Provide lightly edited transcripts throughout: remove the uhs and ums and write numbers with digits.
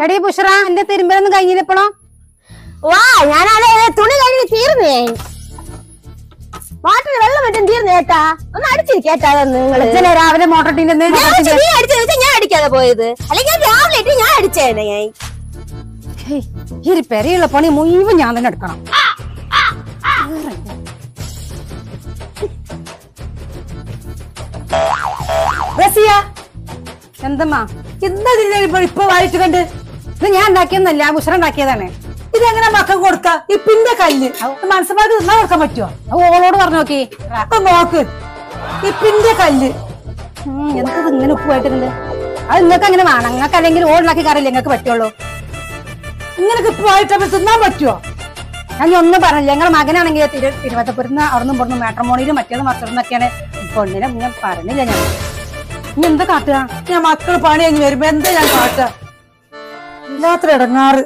എടീ ബുഷറ, എന്റെ തിരുമ്പലൊന്നും കഴിഞ്ഞില്ലപ്പോഴോ? വാ, ഞാനത് തുണി കഴിഞ്ഞ് തീർന്നേ. വാട്ടർ വെള്ളം മറ്റും തീർന്നു കേട്ടാ. ഒന്ന് അടിച്ചിരിക്കേട്ടാ നിങ്ങള്. രാവിലെ മോട്ടർ ഞാൻ അടിക്കാതെ പോയത്, അല്ലെങ്കിൽ ഞാൻ രാവിലെ ഇട്ട് ഞാൻ അടിച്ചേനെ. ഈ പെരയുള്ള പണി മുഴുവൻ ഞാൻ തന്നെ എടുക്കണം. എന്തമ്മാ ഇപ്പൊ വായിച്ചു കണ്ട്? ഇത് ഞാൻ ഉണ്ടാക്കിയൊന്നല്ല, ബുഷറ ഉണ്ടാക്കിയതാണ്. ഇതെങ്ങനെ മക്കൾക്ക് കൊടുക്ക? ഇപ്പിന്റെ കല്ല് മനസ്സിലാക്കി തിന്നാൻ കൊടുക്കാൻ പറ്റുമോ? ഓളോട് പറഞ്ഞു നോക്കി. നോക്ക്, ഇപ്പിന്റെ കല്ല് എന്ത് ഇങ്ങനെ ഉപ്പുമായിട്ടുണ്ട്. അത് നിങ്ങൾക്ക് അങ്ങനെ വേണം. നിങ്ങൾക്ക് അല്ലെങ്കിൽ ഓടുണ്ടാക്കി കറിയില്ല, നിങ്ങൾക്ക് പറ്റുള്ളൂ. ഇങ്ങനൊക്കെ ഇപ്പായിട്ട് തിന്നാൻ പറ്റുമോ? ഞാൻ ഒന്നും പറഞ്ഞില്ല. ഞങ്ങളുടെ മകനാണെങ്കിൽ തിരുവനന്തപുരത്ത് അവിടുന്ന് പുറത്തും മാട്രിമോണിയിലും മറ്റേത് മറ്റൊന്നൊക്കെയാണ്. പെണ്ണിനെ ഞാൻ പറഞ്ഞില്ല. ഞാൻ ഇനി എന്താ കാട്ടുക? ഞാൻ മക്കള് പണി കഴിഞ്ഞ് വരുമ്പോ എന്താ ഞാൻ കാട്ടുക? ഇല്ലാത്ര ഇടങ്ങാറ്.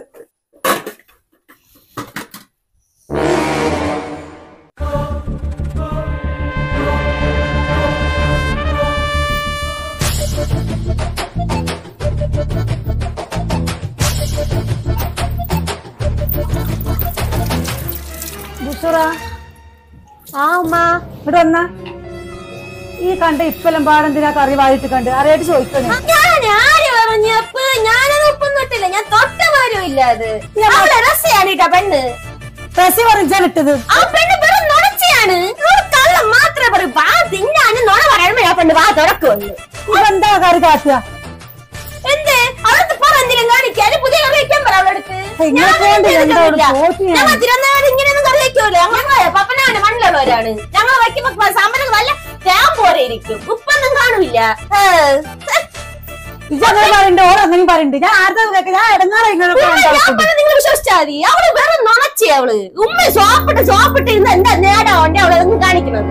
ആ ഉമ്മ ഇവിടെ വന്ന ഈ കണ്ട ഇപ്പെല്ലാം പാടെന്തിനാ കറി വായിട്ട് കണ്ട് അറിയായിട്ട് ചോദിക്കുന്നു. ഞാനത് ഉപ്പം തൊട്ടില്ല, ഞാൻ തൊട്ട പോലും ഇല്ല. അത് രസയാണ് പെണ്ണ്. രസി പറഞ്ഞിട്ടത് ആ പെണ്ണ് വെറും നുണച്ചയാണ്. കള്ളം മാത്രമേ പറയൂ. വാ തിന്നാണ് നുണ പറയുമ്പോ ആ പെണ്ണ് വാ തുറക്കുവന്നു. ഇതെന്താ കറി കാട്ടുക? എന്തേ അവൾക്ക് പറ എന്തെങ്കിലും കാണിക്കാല് പുതിയ കറി വയ്ക്കാൻ പറ അവളടുത്ത്. ഞങ്ങൾ തിരുവനന്തപുരം ഇങ്ങനെയൊന്നും കറി വയ്ക്കൂല. ഞങ്ങൾ പപ്പനാണ് മണ്ണിലുള്ളവരാണ്. ഞങ്ങൾ വയ്ക്കുമ്പോ സാമ്പത്തിക നല്ല തേൻ പോലെ ഇരിക്കും, ഉപ്പൊന്നും കാണില്ല. നിങ്ങൾ വിശ്വസിച്ചാ മതി. അവള് വെറും നുണച്ചി. അവള് ഉമ്മ സോപ്പിട്ട് ഇന്ന് എന്താ നേടാ ഉണ്ട് അവളൊന്നും കാണിക്കുന്നത്.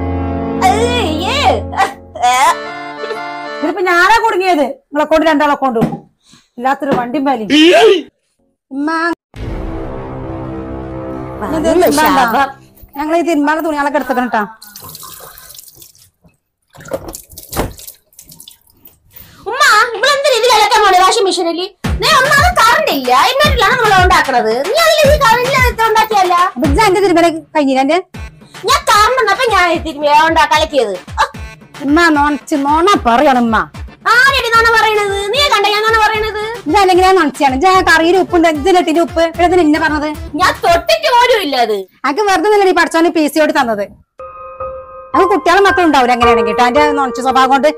ഇതിപ്പോ ഞാനാ കുടുങ്ങിയത്. നിങ്ങളെ കൊണ്ട് രണ്ടാളെ കൊണ്ടു ഇല്ലാത്തൊരു വണ്ടിയും പാലി. ഞങ്ങൾ ഈ തിരുമ്പാള തുണികളൊക്കെ എടുത്തേക്കണം കേട്ടാ. ഉമ്മ ഇവളെന്തിനാ ഇതിലൊക്കെ മോളെ വാഷിംഗ് മെഷീനിൽ? ഒന്നാമത് കറണ്ട് ഇല്ല, ഇന്നറ്റിലാണ് നമ്മൾ ഉണ്ടാക്കണത്. നീ അതിൽ കറണ്ട് ഉണ്ടാക്കിയല്ല. എന്റെ തിരുമ്പല കഴിഞ്ഞില്ല. ഞാൻ കറണ്ട് വന്നപ്പോ ഞാൻ തിരുമ്പ കലക്കിയത്. ഉമ്മ നോണ പറയണം. ഉമ്മ ആരെടി നോണ പറയണത്? നീ കണ്ട ഞാൻ നോണ പറയണത്? ഇതല്ലെങ്കിൽ ഞാൻ നണിച്ചാണ്. കറിയിൽ ഉപ്പുണ്ട്, ഇതിലിട്ടിന്റെ ഉപ്പ് ഇന്നെ പറഞ്ഞത്. ഞാൻ തൊട്ടിട്ട് പോലും ഇല്ല. അത് അതൊക്കെ വെറുതെ നിലടി പഠിച്ചോന് PC തന്നത്. അത് കുട്ടികളും മക്കളും ഉണ്ടാവില്ല എങ്ങനെയാണെങ്കിൽ കേട്ടോ. അതിന്റെ നൊണച്ച സ്വഭാവം കൊണ്ട്.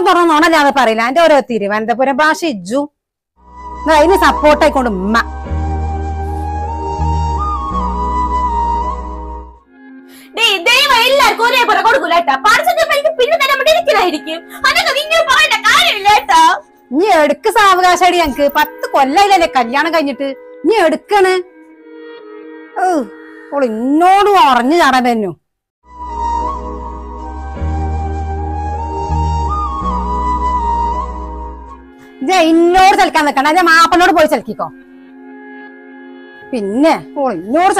തുറന്നോണല്ലാതെ പറയില്ല. എന്റെ ഓരോ തിരുവനന്തപുരം ഭാഷ ഇജ്ജു അതിന് സപ്പോർട്ടായിക്കൊണ്ട് ഉമ്മ. എല്ലാവർക്കും ഒരേപോലെ കൊടുക്കൂലേട്ടാ. പിന്നെ തന്നെ ഇരിക്കലായിരിക്കും. അതൊക്കെ നിങ്ങൾ പറയേണ്ട കാര്യമില്ല കേട്ടോ. നീ എടുക്ക് സാവകാശടി. ഞങ്ങക്ക് 10 കൊല്ലായില്ലേ കല്യാണം കഴിഞ്ഞിട്ട്. നീ എടുക്കണ്. ഓൾ ഇന്നോട് അറിഞ്ഞു ചാടാൻ തന്നു. ഇന്നോട് ചലിക്കാൻ നിൽക്കണ്ട. ഞാൻ മാപ്പനോട് പോയി ചലിക്കോ. പിന്നെ ഇന്നോട്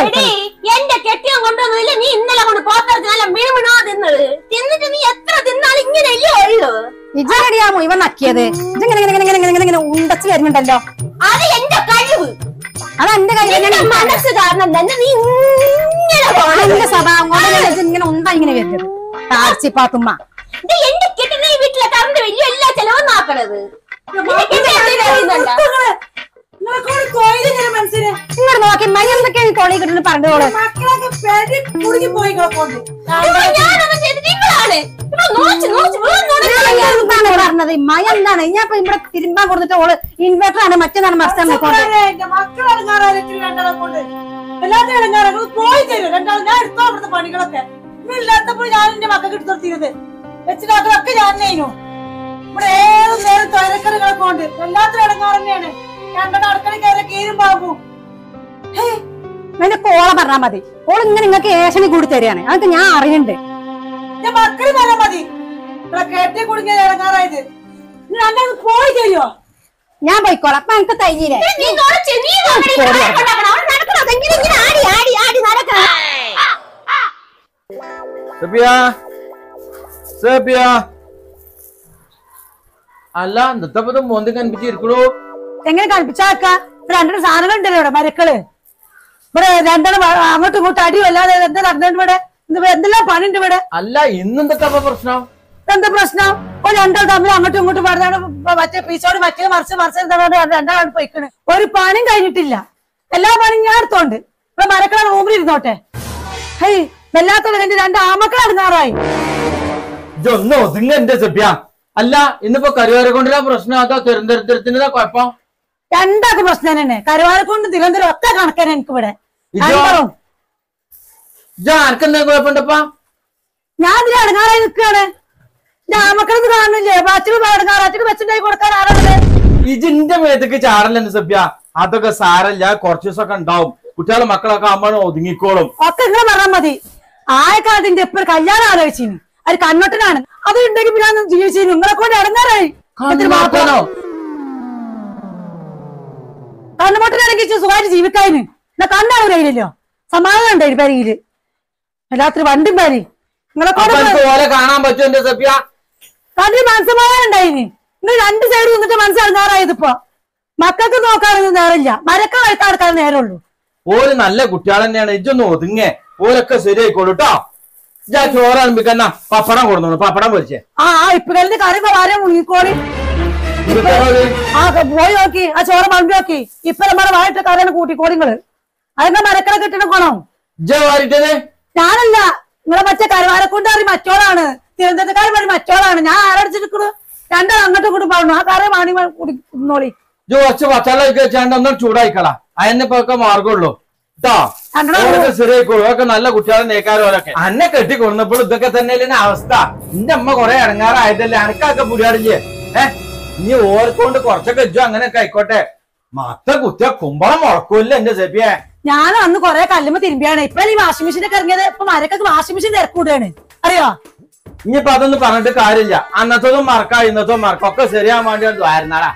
എന്റെ കെട്ടിയം കൊണ്ടുവന്നില്ല. നീ ഇന്നലെ കൊണ്ട് പോത്തറച്ച് നല്ല മീമിണോ തിന്നത്. തിന്നിട്ട് നീ എത്ര തിന്നാലും ഇങ്ങനെയല്ലേ ഉള്ളു. ഇജടിയാമോ ഇവൻ നക്കിയത്? ഇങ്ങനെ ഉണ്ടച്ച് വരുന്നുണ്ടല്ലോ. അത് എന്റെ കഴിവ്. അതെന്റെ കഴിവ്. മനസ്സ് കാരണം തന്നെ നീ എന്റെ സ്വഭാവം കൊണ്ട് ഇങ്ങനെ ഉണ്ടാ ഇങ്ങനെ വരുന്നത്. താഴ്ചപ്പാത്തുമ്മ എന്റെ കെട്ടിന് ഈ വീട്ടിലെ കറണ്ട് വലിയ എല്ലാ ചെലവും നോക്കണത്. ഇങ്ങോട്ട് നോക്കി മഞ്ഞൊക്കെ തോളി കിട്ടുന്ന പറഞ്ഞോള്. പറഞ്ഞത് മയ എന്താണ്? ഞാൻ ഇവിടെ തിരുമ്പാൻ കൊടുത്തിട്ട് ഓള് ഇൻവെർട്ടർ ആണ് മറ്റേതാണ് മറിച്ചാണ്. പണികളൊക്കെ ഇല്ലാത്തപ്പോൾ ഞാൻ എന്റെ മക്കൾക്ക് എടുത്തോർത്തിരുന്നത് വെച്ചിട്ടൊക്കെ ഞാനേനു. ഇവിടെ ഏതും നേരം തൊഴിലക്കറികളൊക്കെ ഉണ്ട്. എല്ലാത്തിനും ഇടങ്ങാറ് തന്നെയാണ്. രണ്ടെണ്ണം അടുക്കള കയറി കീഴും ബാബു. നിനക്ക് ഓളെ പറഞ്ഞാൽ മതി. ഓൾ ഇങ്ങനെ നിങ്ങൾക്ക് ഏഷണി കൂടി തരികയാണ്. അതൊക്കെ ഞാൻ അറിയണ്ട്. എന്റെ മക്കള് പറഞ്ഞാൽ മതി ഇവിടെ കെട്ടി കുടുങ്ങിയ ഇറങ്ങാറായത്. നീ രണ്ടാ പോയി ചെയ്യോ? ഞാൻ പോയിക്കോളാം. അപ്പൊ എനിക്ക് തയ്യില്ലേ അല്ല എന്നിട്ടപ്പോ മോന്തി കനിപ്പിച്ചിരിക്കണു. എങ്ങനെ കളിപ്പിച്ചാക്ക? രണ്ടു സാധനങ്ങൾ ഉണ്ടല്ലോ ഇവിടെ മരക്കള്. ഇവിടെ രണ്ടെണ്ണം അങ്ങോട്ടും ഇങ്ങോട്ടും അടിയും അല്ലാതെ എന്താ നടന്നിട്ട് ഇവിടെ എന്തെല്ലാം പണിണ്ട് ഇവിടെ. അല്ല ഇന്നെന്തൊക്കെ പ്രശ്നം? എന്താ പ്രശ്നം? രണ്ടാൾ തമ്മിൽ അങ്ങോട്ടും ഇങ്ങോട്ടും പറഞ്ഞാണ് മറ്റേ പീസോട് മറ്റേ മറിച്ച് എന്താ രണ്ടാളാണ് പോയിക്കണ്. ഒരു പണിയും കഴിഞ്ഞിട്ടില്ല. എല്ലാ പണിയും ഞാൻ എടുത്തോണ്ട് ഇവിടെ മരക്കള റൂമിൽ ഇരുന്നോട്ടെ. ഹൈ വല്ലാത്ത രണ്ട് ആമക്കൾ അടങ്ങാറായി. ഇതൊന്നും ഒതുങ്ങ എന്റെ സെപ്പ്യ. അല്ല ഇന്നിപ്പോ കരുവാരെ കൊണ്ടുള്ള പ്രശ്നം അതോ തിരുവനന്തപുരത്തിൻ്റെ കുഴപ്പം? രണ്ടാക്ക് പ്രശ്നം തന്നെ. കരുവാരക്കൊണ്ടും തിരുവനന്തപുരം ഒക്കെ കണക്കാണ് എനിക്ക് ഇവിടെ. ആർക്കെന്താ കുഴപ്പമുണ്ടപ്പാ? ഞാൻ ഇതിൽ അടങ്ങാറായി നിൽക്കുകയാണ്. ആമക്കളൊന്നും കാണുന്നില്ലേ? അച്ഛനും അടങ്ങാറ് അച്ഛന് വെച്ചിട്ടായി കൊടുക്കാൻ ആരാണത്? ഇതിന്റെ മേത്തേക്ക് ചാടല്ലെന്ന് സെപ്പ്യ. അതൊക്കെ സാരല്ല, കുറച്ച് ദിവസമൊക്കെ ഉണ്ടാവും. കുട്ടികളെ മക്കളൊക്കെ ആകുമ്പോൾ ഒതുങ്ങിക്കോളും. ഒക്കെ നിങ്ങൾ പറഞ്ഞാൽ മതി. ആയക്കാലത്തിന്റെ ഇപ്പൊ ഒരു കല്യാണം ആലോചിച്ചിന്. അത് കണ്ണോട്ടനാണ്. അത് ഉണ്ടെങ്കിൽ പിന്നെ ജീവിച്ചു നിങ്ങളെ കൊണ്ട് ഇറങ്ങാറായി. കണ്ണുമോട്ടനാണെങ്കിൽ സുഖമായിട്ട് ജീവിക്കാതിന് എന്നാ കണ്ണാണ് കയ്യിലല്ലോ. സമാധാനം ഉണ്ടായി പരിയില് എല്ലാത്തിനും വണ്ടും പാരി നിങ്ങളെ കൊണ്ട് കാണാൻ പറ്റും എന്റെ സെപ്പ്യ. കണ്ണിൽ മനസ്സമാധാനം ഉണ്ടായിന്. നിങ്ങൾ രണ്ട് സൈഡ് നിന്നിട്ട് മനസ്സിറങ്ങാറായത്. ഇപ്പൊ മക്കൾക്ക് നോക്കാനൊന്നും നേരമില്ല. മരക്ക വഴുത്താടുക്കാൻ നേരമുള്ളൂ. ഓര് നല്ല കുട്ടികൾ തന്നെയാണ്. ഇതൊന്നും ഒതുങ്ങേ ഓരൊക്കെ ശരിയായിക്കോളൂ കേട്ടോ. ഞാൻ ചോറാകുമ്പോക്കന്ന പപ്പടം കൊടുത്തോളൂ. പപ്പടം പൊരിച്ചേ. ഇപ്പഴത്തെ കറി വാരം മുങ്ങിക്കോളി. പോയി നോക്കി ആ ചോറ് മമ്പി നോക്കി. ഇപ്പൊ നമ്മുടെ വായിട്ട് കറിയാണ് കൂട്ടിക്കോളിങ്ങള്. അതിന്റെ മരക്കളെ കിട്ടണ കൊണോ? ഞാനല്ല, നിങ്ങളെ മറ്റേ കരുവാരക്കൊണ്ടാറി മറ്റോളാണ്. തിരുവനന്തപുരക്കാർ വഴി മറ്റോളാണ്. ഞാൻ ആരടിച്ചിരിക്കണു. രണ്ടാൾ അങ്ങോട്ടും കൂടി പറഞ്ഞു. ആ കറി മാണി കുടിക്കുന്നോളി. ഒന്നും ചൂടായിക്കളാ. അതിനിപ്പൊക്കെ മാർഗമുള്ളൂ കേട്ടോ. ശരിയായിക്കോളൂ. ഒക്കെ നല്ല കുട്ടികളെ നേക്കാരോലൊക്കെ അന്നെ കെട്ടി കൊടുന്നപ്പോൾ ഇതൊക്കെ തന്നെയല്ലേ അവസ്ഥ. എന്റെ അമ്മ കൊറേ ഇടങ്ങാറായതല്ലേ. അനക്കൊക്കെ പുടിയാടില്ലേ? ഇനി ഓർക്കൊണ്ട് കുറച്ചൊക്കെ ഇജ്ജോ അങ്ങനെയൊക്കെ ആയിക്കോട്ടെ. മത്ത കുത്തിയ കുമ്പളം മുളക്കൂല്ല എന്റെ സെപ്പിയെ. ഞാനും അന്ന് കൊറേ കല്ലുമ്പോ തിരുമ്പിയാണ്. ഇപ്പൊ ഈ വാഷിംഗ് മെഷീനൊക്കെ ഇറങ്ങിയത്. ഇപ്പൊ മരക്കൊക്കെ വാഷിംഗ് മെഷീൻ തിരക്കൂടാണ്. അറിയോ? ഇനിയിപ്പൊ അതൊന്നും പറഞ്ഞിട്ട് കാര്യമില്ല. അന്നത്തതും മറക്കാം ഇന്നത്തതും മറക്കാം. ഒക്കെ ശരിയാവാൻ വേണ്ടി ആയിരുന്നാടാ.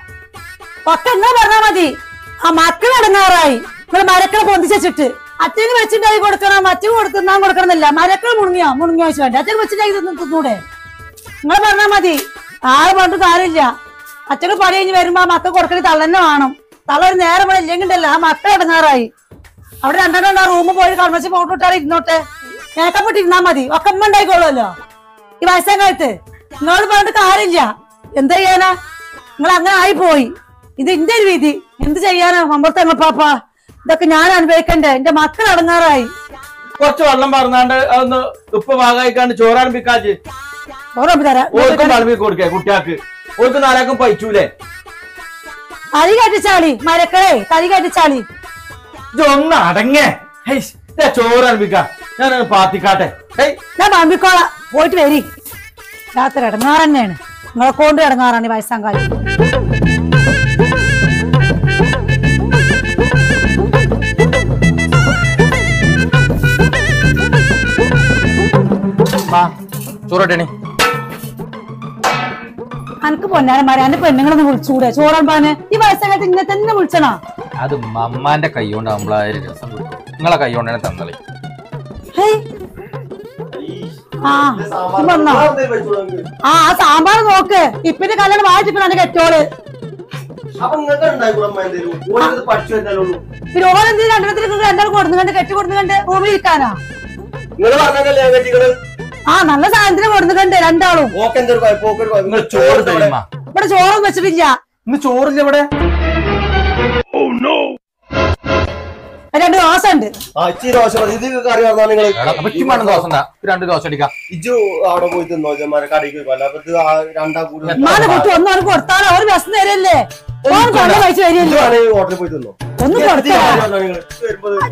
ഒക്കെ എന്നാ പറഞ്ഞാ മതി. ആ മക്കൾ അടങ്ങാറായി. നിങ്ങൾ മരക്കളെ പൊന്തിച്ചിട്ട് അച്ഛന് വെച്ചിട്ടായി കൊടുക്കണം. അച്ഛന് തിന്നാൻ കൊടുക്കണമെന്നില്ല. മരക്കൾ മുണുങ്ങിയോ വെച്ച് വേണ്ട. അച്ഛന് വെച്ചിട്ടായി തിന്നൂടെ? നിങ്ങൾ പറഞ്ഞാ മതി. ആള് പറഞ്ഞിട്ട് കാര്യമില്ല. അച്ഛന് പണി കഴിഞ്ഞ് വരുമ്പോ ആ മക്കൾ കൊടുക്കണി തള്ളന്നെ വേണം. തള്ള ഒരു നേരം ഇവിടെ ഇല്ലെങ്കിണ്ടല്ല. ആ മക്കൾ അടങ്ങാറായി. അവിടെ രണ്ടെണ്ണം ആ റൂമിൽ പോയി കൺവെച്ച് ഫോട്ടോ ഇട്ടാൽ ഇരുന്നോട്ടെ. മേക്കപ്പെട്ട് ഇരുന്നാ മതി. ഒക്കെ അമ്മ ഉണ്ടായിക്കോളുമല്ലോ ഈ വയസ്സാം കാലത്ത്. നിങ്ങളോട് പറഞ്ഞിട്ട് കാര്യമില്ല. എന്താ ചെയ്യാനാ? നിങ്ങൾ അങ്ങനെ ആയി പോയി. ഇത് എന്റെ ഒരു വിധി. എന്ത് ചെയ്യാനാ മമ്പർത്തങ്ങൾ പാപ്പ? ഇതൊക്കെ ഞാൻ അനുഭവിക്കണ്ടേ? എന്റെ മക്കൾ അടങ്ങാറായി. കുറച്ച് വെള്ളം പറഞ്ഞാണ്ട് അതൊന്ന് ഉപ്പ് ഭാഗമായിക്കാണ്ട് ചോറാണിപ്പിക്കാച്ച് തരാം. കൊടുക്കേ കുട്ടിയാക്ക്. ഓർക്ക് നാലാക്കും പൈച്ചൂലേ? കരി കട്ടിച്ചാളി മരക്കളെ. കരി കട്ടിച്ചാളി ഇതൊന്ന് അടങ്ങേ. ചോറാണിപ്പിക്കാം. ഞാനൊന്ന് പാത്തിക്കാട്ടെ. ഞാൻ പമ്പിക്കോളാം. പോയിട്ട് വരി. രാത്രി ഇടങ്ങാറ് തന്നെയാണ്. നിങ്ങളെ കൊണ്ട് ഇടങ്ങാറാണ് ഈ വയസ്സാം കാലം. ചോറട്ടേണി. അനക്ക് പൊന്നാരന്മാരെ എന്റെ പെണ്ണുങ്ങളൊന്ന് വിളിച്ചുകൂടെ ചോറാൻ പറഞ്ഞ്? ഈ വയസ്സാകാലത്ത് ഇങ്ങനെ തന്നെ വിളിച്ചണോ? അത് മമ്മാന്റെ കൈ കൊണ്ടാകുമ്പോഴാ രസം. നിങ്ങളെ കൈ കൊണ്ടാണ് തന്നളി. ആ സാമ്പാർ നോക്ക്. ഇപ്പിന്റെ കല്യാണം വായിച്ചിട്ട് എന്റെ കെട്ടോള്. പിന്നെ ഓരെന്ത് രണ്ടെണ്ണത്തിൽ രണ്ടാൾ കൊടുന്നുകണ്ട് കെട്ടി കൊടുന്നുകണ്ട് റൂമിൽ ഇരിക്കാനാ? ആ നല്ല സാധനത്തിന് കൊടുന്നുകണ്ട് രണ്ടാളും. ഇവിടെ ചോറും വെച്ചിട്ടില്ല. ചോറില്ല ഇവിടെ. രണ്ട് ദോശ ഉണ്ട്. രണ്ട് ദോശ അടിക്കാം. ഒന്നും അവർക്ക് കൊടുത്താലോ? ഒരു ബസ് നേരല്ലേ? കഴിച്ചു വരില്ലേ? ഒന്നും കൊടുത്താ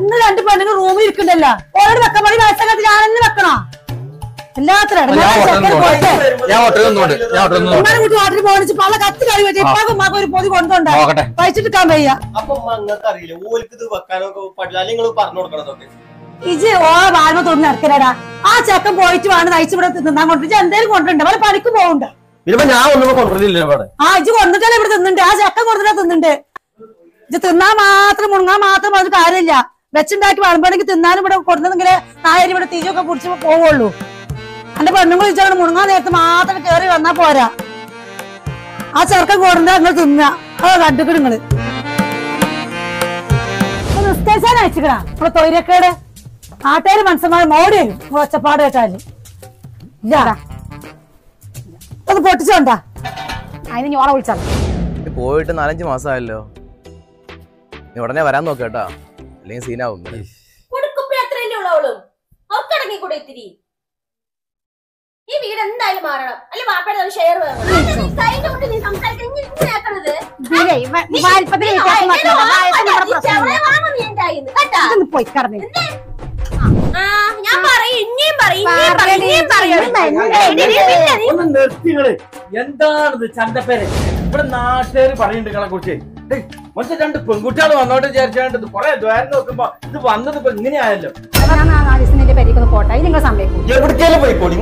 ഇന്ന് രണ്ട് പെണ്ണുങ്ങൾ റൂമിൽ ഇരിക്കണ്ടല്ലോ. ഓരോട് വെക്കാൻ മതി. വയസ്സാകാലത്ത് ഞാനെന്നെ വെക്കണോ? എല്ലാത്തിനും പല കത്തി കറി വെച്ച് ഇപ്പാക്കും ഉമ്മാക്കും ഒരു പൊതി കൊണ്ടുണ്ടോ കഴിച്ചിട്ട് വയ്യ. ഇജ് ഓ വാൽമ തോന്നി നടക്കലടാ. ആ ചെക്കൻ പോയിട്ട് വേണം നയിച്ച് ഇവിടെ തിന്നാൻ കൊണ്ടിട്ട് എന്തേലും കൊണ്ടുണ്ട് അവരെ പണിക്ക് പോകണ്ട. ഇനിയിപ്പോ ഞാൻ ഒന്നും കൊണ്ടുവരില്ല ഇവിടെ. ആ ഇജ് കൊണ്ടിട്ടല്ലേ ഇവിടെ തിന്നുണ്ട്. ആ ചെക്കൻ കൊണ്ടിട്ടാ തിന്നുണ്ട്. ഇജ് തിന്നാൻ മാത്രം മുണങ്ങാൻ മാത്രം പറഞ്ഞ കാര്യമില്ല. വെച്ചുണ്ടാക്കി വളമ്പണെങ്കിൽ തിന്നാനും ഇവിടെ കൊണ്ടുവന്നെങ്കിലേ നായരി ഇവിടെ തീയൊക്കെ പിടിച്ച് പോവുള്ളൂ. എന്റെ പെണ്ണുങ്ങൾ ഇച്ചാണ് മുണങ്ങാൻ നേരത്ത് മാത്രം കേറി വന്നാ പോരാ. ആ ചെറുക്കൻ കൊണ്ടുണ്ടാ നിങ്ങൾ തിന്ന അത് കണ്ടുക്ക് നിങ്ങള് നിസ്കരിച്ചാൻ അയച്ചിക്കണ നമ്മളെ തൊയിരക്കേട് നാട്ടുകാര് മനസ്സന്മാർ മോടി വരും ഒച്ചപ്പാട് കേട്ടാല്. ഇല്ല അത് പൊട്ടിച്ചോണ്ടാ അതിന് ഞോളെ വിളിച്ചാൽ പോയിട്ട് 4-5 മാസമായല്ലോ. നീ ഉടനെ വരാൻ നോക്കേട്ടാ, അല്ലെങ്കിൽ സീനാവും. കൂടെ ഇത്തിരി ഈ വീട് എന്തായാലും മാറണം. അല്ലെ വാപ്പയുടെ ഒരു ഷെയർ വേണം. പോയി കടന്നു ഞാൻ പറയും ഇനിയും ഒന്ന് നിർത്തികള്. എന്താണിത് ചന്തപ്പേര്? ഇവിടെ നാട്ടുകാര് പറയുന്നുണ്ട് നിങ്ങളെ കുറിച്ച്. മറ്റേ 2 പെൺകുട്ടികൾ വന്നോട്ട് വിചാരിച്ചാണ്ട് കൊറേ ദ്വാരം നോക്കുമ്പോ ഇത് വന്നത് ഇപ്പൊ ഇങ്ങനെയായല്ലോ. പോട്ടെ നിങ്ങൾ സമയം എവിടേക്കാലും പോയിക്കോളി.